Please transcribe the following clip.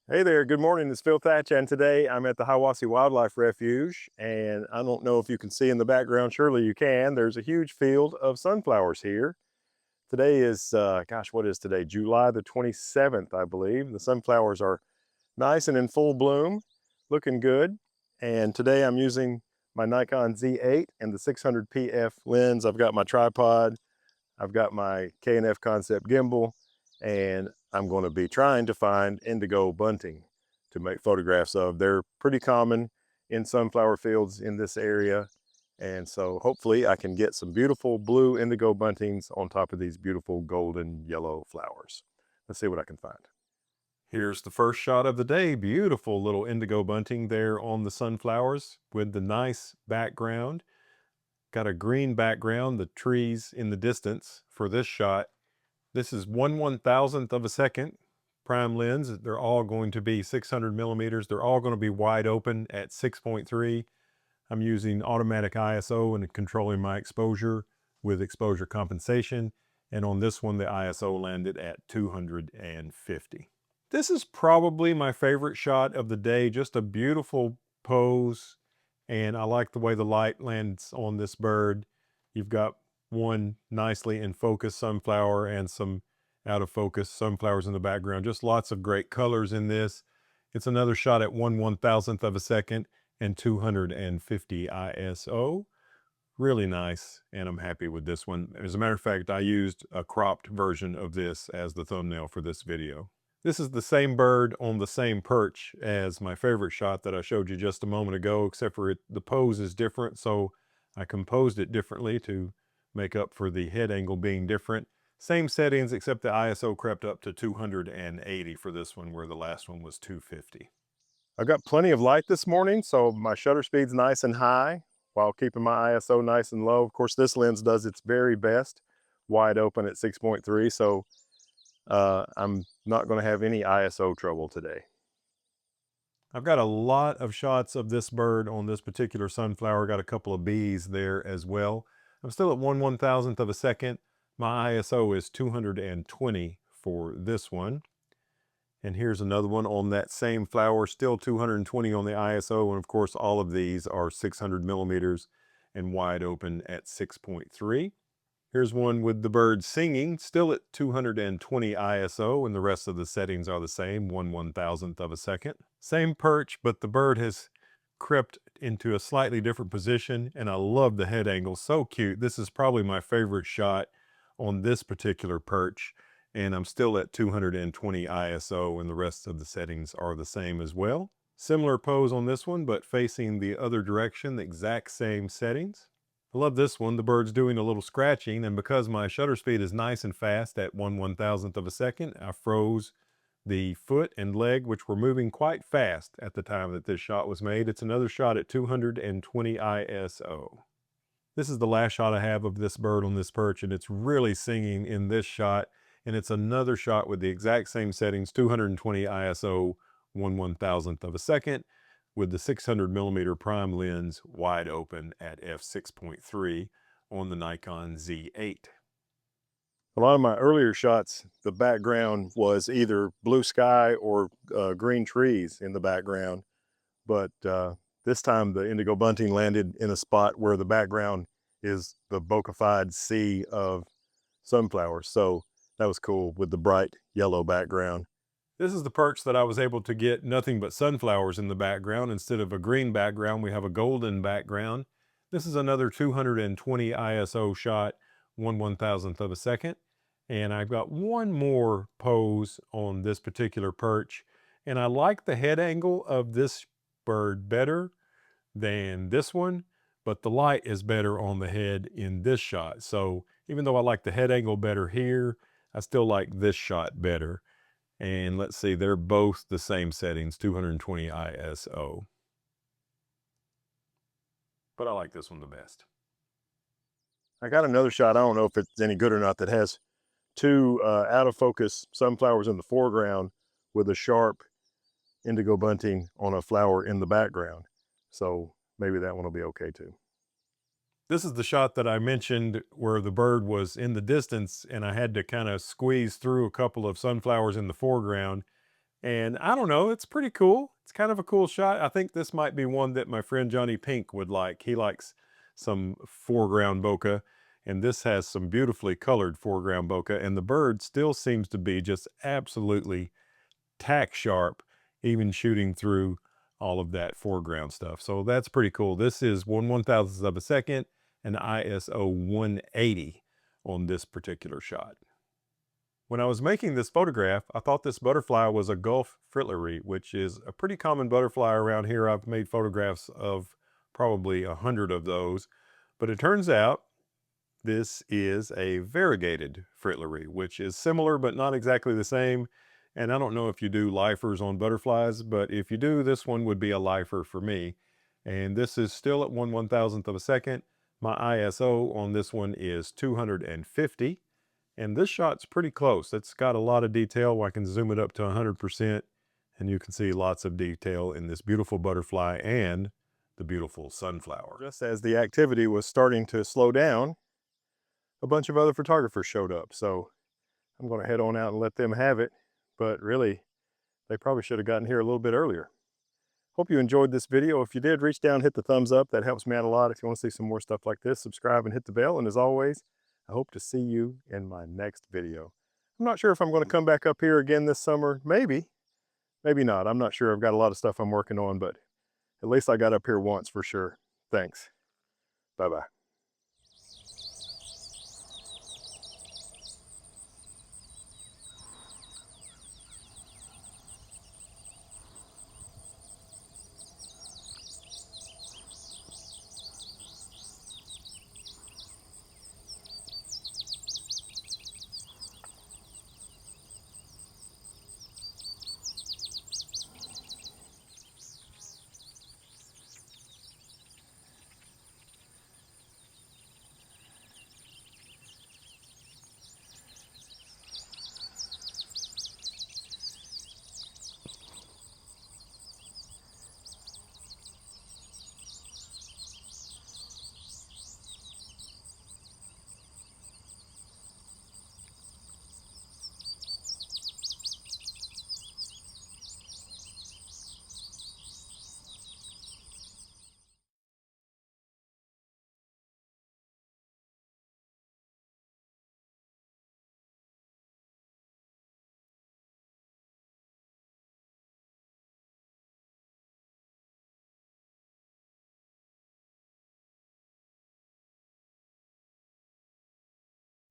Hey there, good morning. It's Phil Thatch, and today I'm at the Hiwassee Wildlife Refuge. And I don't know if you can see in the background, surely you can. There's a huge field of sunflowers here. Today is, gosh, what is today? July the 27th, I believe. The sunflowers are nice and in full bloom, looking good. And today I'm using my Nikon Z8 and the 600 PF lens. I've got my tripod, I've got my K&F concept gimbal, and I'm going to be trying to find indigo bunting to make photographs of. They're pretty common in sunflower fields in this area. And so hopefully I can get some beautiful blue indigo buntings on top of these beautiful golden yellow flowers. Let's see what I can find. Here's the first shot of the day. Beautiful little indigo bunting there on the sunflowers with the nice background. Got a green background, the trees in the distance for this shot. This is 1/1000th of a second prime lens. They're all going to be 600 millimeters. They're all going to be wide open at 6.3. I'm using automatic ISO and controlling my exposure with exposure compensation. And on this one, the ISO landed at 250. This is probably my favorite shot of the day. Just a beautiful pose. And I like the way the light lands on this bird. You've got one nicely in focus sunflower and some out of focus sunflowers in the background. Just lots of great colors in this. It's another shot at 1/1000th of a second and 250 ISO. Really nice, and I'm happy with this one. As a matter of fact, I used a cropped version of this as the thumbnail for this video. This is the same bird on the same perch as my favorite shot that I showed you just a moment ago, except for the pose is different, so I composed it differently to make up for the head angle being different. Same settings, except the ISO crept up to 280 for this one, where the last one was 250. I've got plenty of light this morning, so my shutter speed's nice and high while keeping my ISO nice and low. Of course, this lens does its very best, wide open at 6.3, so I'm not going to have any ISO trouble today. I've got a lot of shots of this bird on this particular sunflower. Got a couple of bees there as well. I'm still at 1/1000th of a second. My ISO is 220 for this one. And here's another one on that same flower, still 220 on the ISO. And of course, all of these are 600 millimeters and wide open at 6.3. Here's one with the bird singing, still at 220 ISO, and the rest of the settings are the same, 1/1000th of a second. Same perch, but the bird has crept into a slightly different position, and I love the head angle, so cute. This is probably my favorite shot on this particular perch, and I'm still at 220 ISO, and the rest of the settings are the same as well. Similar pose on this one, but facing the other direction, the exact same settings. I love this one. The bird's doing a little scratching, and because my shutter speed is nice and fast at 1/1000th of a second, I froze the foot and leg, which were moving quite fast at the time that this shot was made. It's another shot at 220 ISO. This is the last shot I have of this bird on this perch, and it's really singing in this shot. And it's another shot with the exact same settings, 220 ISO, 1/1000th of a second, with the 600 millimeter prime lens wide open at f6.3 on the Nikon Z8. A lot of my earlier shots, the background was either blue sky or green trees in the background. But this time the indigo bunting landed in a spot where the background is the bokeh sea of sunflowers. So that was cool with the bright yellow background. This is the perch that I was able to get nothing but sunflowers in the background. Instead of a green background, we have a golden background. This is another 220 ISO shot, 1/1000th of a second. And I've got one more pose on this particular perch. And I like the head angle of this bird better than this one, but the light is better on the head in this shot. So even though I like the head angle better here, I still like this shot better. And let's see, they're both the same settings, 220 ISO. But I like this one the best. I got another shot, I don't know if it's any good or not, that has two out of focus sunflowers in the foreground with a sharp indigo bunting on a flower in the background. So maybe that one will be okay too. This is the shot that I mentioned where the bird was in the distance and I had to kind of squeeze through a couple of sunflowers in the foreground. And I don't know, it's pretty cool. It's kind of a cool shot. I think this might be one that my friend Johnny Pink would like. He likes some foreground bokeh, and this has some beautifully colored foreground bokeh, and the bird still seems to be just absolutely tack sharp, even shooting through all of that foreground stuff. So that's pretty cool. This is 1/1000th of a second and ISO 180 on this particular shot. When I was making this photograph, I thought this butterfly was a Gulf fritillary, which is a pretty common butterfly around here. I've made photographs of probably 100 of those, but it turns out this is a variegated fritillary, which is similar but not exactly the same. And I don't know if you do lifers on butterflies, but if you do, this one would be a lifer for me. And this is still at 1/1000th of a second. My ISO on this one is 250. And this shot's pretty close. It's got a lot of detail. I can zoom it up to 100%, and you can see lots of detail in this beautiful butterfly and the beautiful sunflower. Just as the activity was starting to slow down, a bunch of other photographers showed up. So I'm going to head on out and let them have it. But really, they probably should have gotten here a little bit earlier. Hope you enjoyed this video. If you did, reach down, hit the thumbs up. That helps me out a lot. If you want to see some more stuff like this, subscribe and hit the bell. And as always, I hope to see you in my next video. I'm not sure if I'm going to come back up here again this summer. Maybe, maybe not. I'm not sure. I've got a lot of stuff I'm working on, but at least I got up here once for sure. Thanks. Bye-bye.